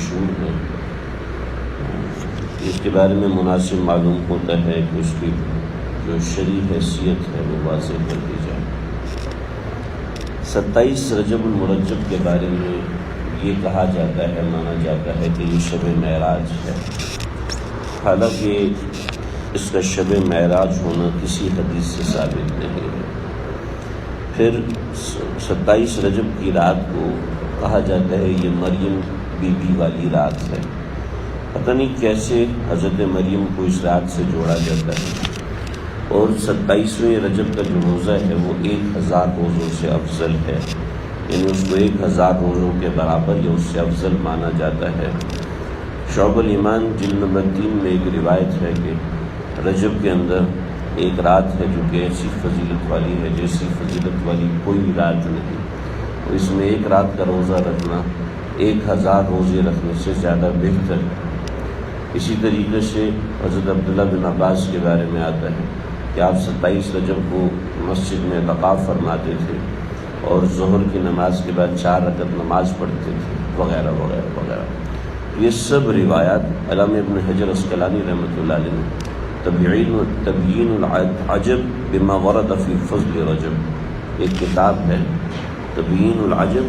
مشہور ہیں، اس کے بارے میں مناسب معلوم ہوتا ہے کہ اس کی جو شرعی حیثیت ہے وہ واضح کر دی جائے۔ 27 رجب المرجب کے بارے میں یہ کہا جاتا ہے، مانا جاتا ہے کہ یہ شب معراج ہے، حالانکہ اس کا شب معراج ہونا کسی حدیث سے ثابت نہیں ہے۔ پھر 27 رجب کی رات کو کہا جاتا ہے یہ مریم بی بی والی رات ہے، پتہ نہیں کیسے حضرت مریم کو اس رات سے جوڑا جاتا ہے۔ اور 27ویں رجب کا جو روزہ ہے وہ 1000 روزوں سے افضل ہے، یعنی اس کو 1000 روزوں کے برابر یا اس سے افضل مانا جاتا ہے۔ شعب الایمان جلد نمبر 3 میں ایک روایت ہے کہ رجب کے اندر ایک رات ہے جو کہ ایسی فضیلت والی ہے جیسی فضیلت والی کوئی رات نہیں، اور اس میں ایک رات کا روزہ رکھنا 1000 روزے رکھنے سے زیادہ بہتر ہے۔ اسی طریقے سے حضرت عبداللہ بن عباس کے بارے میں آتا ہے کہ آپ 27 رجب کو مسجد میں اعتکاف فرماتے تھے اور ظہر کی نماز کے بعد 4 رکعت نماز پڑھتے تھے وغیرہ وغیرہ وغیرہ۔ یہ سب روایات علامہ ابن حجر عسقلانی رحمۃ اللہ علیہ نے تبیین العجب بما ورد فی فضل رجب، ایک کتاب ہے تبیین العجب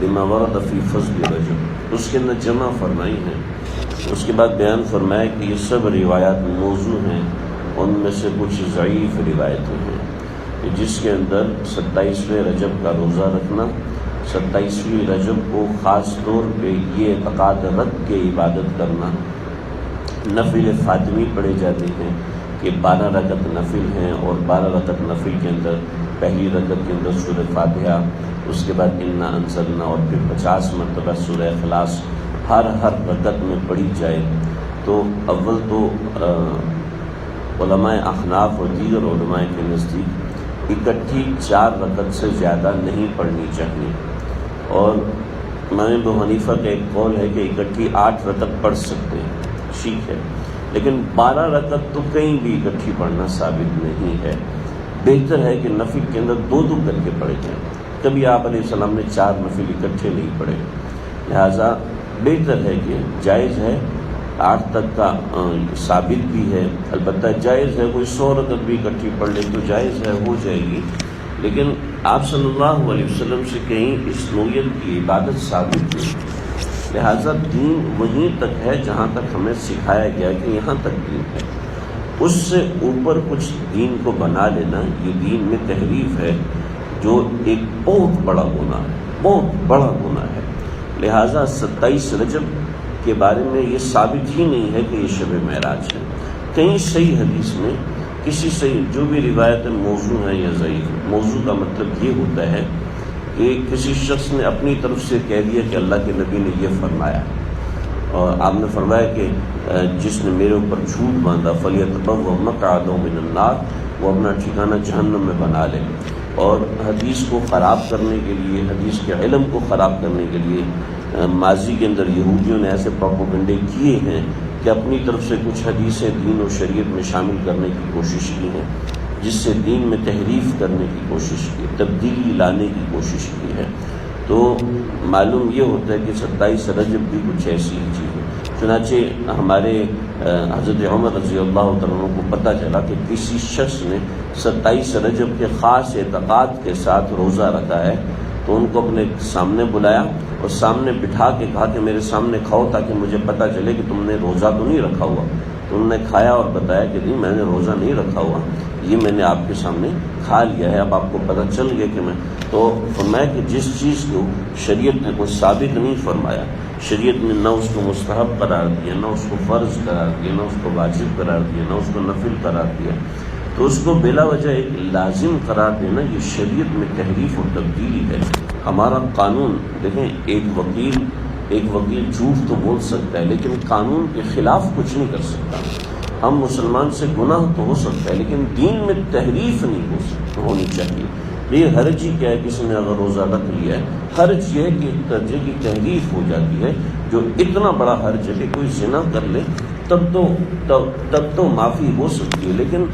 بما ورد فی فضل رجب، اس کے اندر جمع فرمائی ہیں۔ اس کے بعد بیان فرمایا کہ یہ سب روایات موضوع ہیں، ان میں سے کچھ ضعیف روایتیں ہیں جس کے اندر 27ویں رجب کا روزہ رکھنا، 27ویں رجب کو خاص طور پہ یہ اعتقاد رکھ کے عبادت کرنا، نفل فاطمی پڑھے جاتے ہیں کہ 12 رکعت نفل ہیں، اور 12 رکعت نفل کے اندر پہلی رکعت کے اندر سورہ فاتحہ، اس کے بعد انا انزلنا، اور پھر 50 مرتبہ سورہ اخلاص ہر رکعت میں پڑھی جائے۔ تو اول تو علماء احناف اور دیگر علماء کے نزدیک اکٹھی 4 رکعت سے زیادہ نہیں پڑھنی چاہیے، اور امام ابو حنیفہ کا ایک قول ہے کہ اکٹھی 8 رکعت پڑھ سکتے ہیں، ٹھیک ہے، لیکن 12 رکعت تو کہیں بھی اکٹھی پڑھنا ثابت نہیں ہے۔ بہتر ہے کہ نفل کے اندر 2 کر کے پڑھے جائیں، کبھی آپ علیہ السلام نے 4 نفل اکٹھے نہیں پڑھے، لہٰذا بہتر ہے کہ جائز ہے 8 تک کا ثابت بھی ہے، البتہ جائز ہے کوئی 100 رکعت بھی اکٹھی پڑھ لے تو جائز ہے، ہو جائے گی، لیکن آپ صلی اللہ علیہ وسلم سے کہیں اس نوعیت کی عبادت ثابت نہیں، لہٰذا دین وہیں تک ہے جہاں تک ہمیں سکھایا گیا کہ یہاں تک دین ہے، اس سے اوپر کچھ دین کو بنا لینا یہ دین میں تحریف ہے، جو ایک بہت بڑا گناہ ہے، بہت بڑا گناہ ہے۔ لہٰذا 27 رجب کے بارے میں یہ ثابت ہی نہیں ہے کہ یہ شب معراج ہے، کہیں صحیح حدیث میں کسی صحیح جو بھی روایت موضوع ہیں یا ضعیف، موضوع کا مطلب یہ ہوتا ہے کہ کسی شخص نے اپنی طرف سے کہہ دیا کہ اللہ کے نبی نے یہ فرمایا، اور آپ نے فرمایا کہ جس نے میرے اوپر جھوٹ باندھا فَلْيَتَبَوَّأْ مَقْعَدَهُ مِنَ النَّارِ، وہ اپنا ٹھکانہ جہنم میں بنا لے۔ اور حدیث کو خراب کرنے کے لیے، حدیث کے علم کو خراب کرنے کے لیے ماضی کے اندر یہودیوں نے ایسے پروپیگنڈے کیے ہیں کہ اپنی طرف سے کچھ حدیثیں دین و شریعت میں شامل کرنے کی کوشش کی ہے، جس سے دین میں تحریف کرنے کی کوشش کی، تبدیلی لانے کی کوشش کی ہے۔ تو معلوم یہ ہوتا ہے کہ 27 رجب بھی کچھ ایسی ہی چیز ہے۔ چنانچہ ہمارے حضرت عمر رضی اللہ تعالیٰ عنہ کو پتہ چلا کہ کسی شخص نے 27 رجب کے خاص اعتقاد کے ساتھ روزہ رکھا ہے، تو ان کو اپنے سامنے بلایا اور سامنے بٹھا کے کہا کہ میرے سامنے کھاؤ تاکہ مجھے پتہ چلے کہ تم نے روزہ تو نہیں رکھا ہوا۔ تو انہوں نے کھایا اور بتایا کہ نہیں، میں نے روزہ نہیں رکھا ہوا، یہ میں نے آپ کے سامنے کھا لیا ہے، اب آپ کو پتہ چل گیا کہ میں۔ تو فرمایا کہ جس چیز کو شریعت نے کوئی ثابت نہیں فرمایا، شریعت نے نہ اس کو مستحب قرار دیا، نہ اس کو فرض قرار دیا، نہ اس کو واجب قرار دیا، نہ اس کو نفل قرار دیا، تو اس کو بلا وجہ ایک لازم قرار دینا یہ شریعت میں تحریف و تبدیلی ہے۔ ہمارا قانون دیکھیں، ایک وکیل جھوٹ تو بول سکتا ہے لیکن قانون کے خلاف کچھ نہیں کر سکتا۔ ہم مسلمان سے گناہ تو ہو سکتا ہے لیکن دین میں تحریف نہیں ہونی چاہیے۔ یہ حرج ہی کیا ہے، کسی نے اگر روزہ رکھ لیا ہے، حرج یہ ہے کہ ایک درجے کی تحریف ہو جاتی ہے، جو اتنا بڑا حرج ہے کہ کوئی زنا کر لے تب تو معافی ہو سکتی ہے، لیکن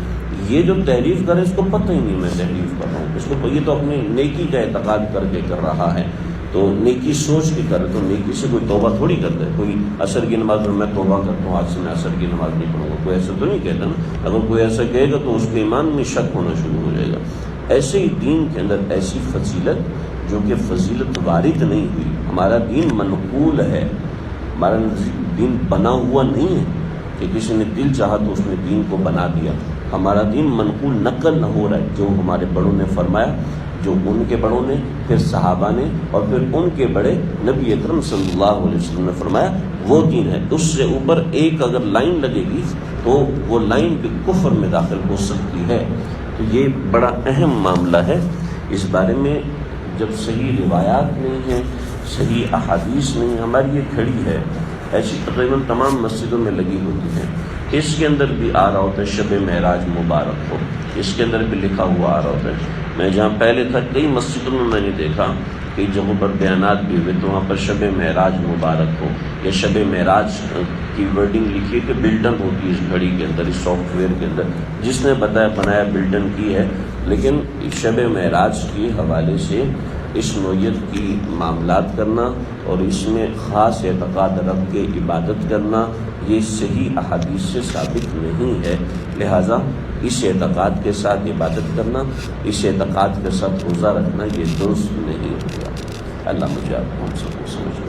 یہ جو تحریف کرے اس کو پتہ ہی نہیں میں تحریف کر رہا ہوں، اس کو یہ تو اپنی نیکی کا اعتقاد کر کے کر رہا ہے، تو نیکی سوچ کے کرے، تو نیکی سے کوئی توبہ تھوڑی کرتا ہے. کوئی عصر کی نماز میں توبہ کرتا ہوں آج سے میں عصر کی نماز نہیں پڑھوں گا، کوئی ایسا تو نہیں کہتا نا. اگر کوئی ایسا کہے گا تو اس کے ایمان میں شک ہونا شروع ہو جائے گا. ایسے ہی دین کے اندر ایسی فضیلت جو کہ فضیلت وارد نہیں ہوئی. ہمارا دین منقول ہے، ہمارا دین بنا ہوا نہیں ہے کہ کسی نے دل چاہا تو اس نے دین کو بنا دیا. ہمارا دین منقول نقل نہ ہو رہا ہے. جو ہمارے بڑوں نے فرمایا، جو ان کے بڑوں نے، پھر صحابہ نے، اور پھر ان کے بڑے نبی اکرم صلی اللہ علیہ وسلم نے فرمایا، وہ دین ہے. اس سے اوپر ایک اگر لائن لگے گی تو وہ لائن بھی کفر میں داخل ہو سکتی ہے. تو یہ بڑا اہم معاملہ ہے. اس بارے میں جب صحیح روایات نہیں ہیں، صحیح احادیث نہیں، ہماری یہ کھڑی ہے ایسی تقریباً تمام مسجدوں میں لگی ہوتی ہیں. اس کے اندر بھی آ رہا ہوتا ہے شب معراج مبارک ہو، اس کے اندر بھی لکھا ہوا آ رہا ہوتا ہے. میں جہاں پہلے تھا کئی مسجدوں میں نے دیکھا کئی جگہوں پر بیانات بھی ہوئے تو وہاں پر شب معراج مبارک ہو یا شب معراج کی ورڈنگ لکھی ہے کہ بلٹن ہوتی ہے اس گھڑی کے اندر، اس سافٹ ویئر کے اندر. جس نے بنایا بلٹن کی ہے. لیکن شب معراج کے حوالے سے اس نوعیت کی معاملات کرنا اور اس میں خاص اعتقاد رکھ کے عبادت کرنا یہ صحیح احادیث سے ثابت نہیں ہے. لہٰذا اس اعتقاد کے ساتھ عبادت کرنا، اس اعتقاد کے ساتھ روزہ رکھنا یہ درست نہیں ہوگا. اللہ مجھے آپ کو ہم سب کو سمجھ